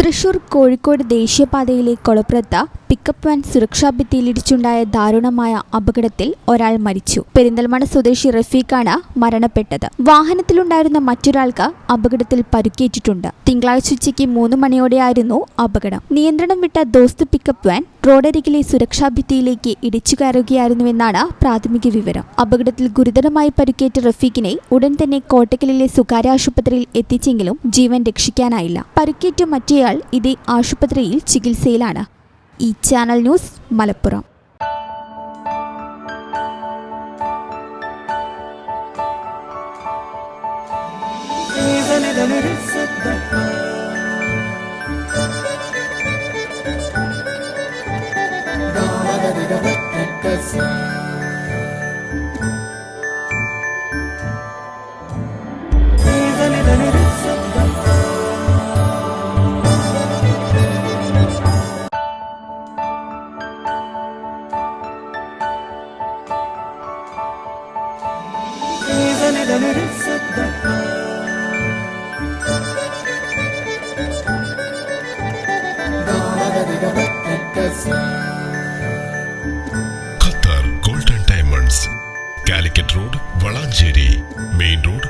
തൃശൂർ കോഴിക്കോട് ദേശീയപാതയിലെ കൊളപ്രത്ത pickup van സുരക്ഷാ ഭിത്തിയിലിടിച്ചുണ്ടായ ദാരുണമായ അപകടത്തിൽ ഒരാൾ മരിച്ചു. പെരിന്തൽമണ്ണ സ്വദേശി റഫീഖാണ് മരണപ്പെട്ടത്. വാഹനത്തിലുണ്ടായിരുന്ന മറ്റൊരാൾക്ക് അപകടത്തിൽ പരുക്കേറ്റിട്ടുണ്ട്. തിങ്കളാഴ്ച ഉച്ചയ്ക്ക് 3 മണിയോടെയായിരുന്നു അപകടം. നിയന്ത്രണം വിട്ട ദോസ്ത് പിക്കപ്പ് വാൻ റോഡരികിലെ സുരക്ഷാ ഭിത്തിയിലേക്ക് ഇടിച്ചു കയറുകയായിരുന്നുവെന്നാണ് പ്രാഥമിക വിവരം. അപകടത്തിൽ ഗുരുതരമായി പരുക്കേറ്റ റഫീഖിനെ ഉടൻ തന്നെ കോട്ടക്കലിലെ സ്വകാര്യ ആശുപത്രിയിൽ എത്തിച്ചെങ്കിലും ജീവൻ രക്ഷിക്കാനായില്ല. പരുക്കേറ്റ മറ്റേയാൾ ഇതേ ആശുപത്രിയിൽ ചികിത്സയിലാണ്. ഈ channel news Malappuram. Qatar golden diamonds, Calicut road, Valanchery main road.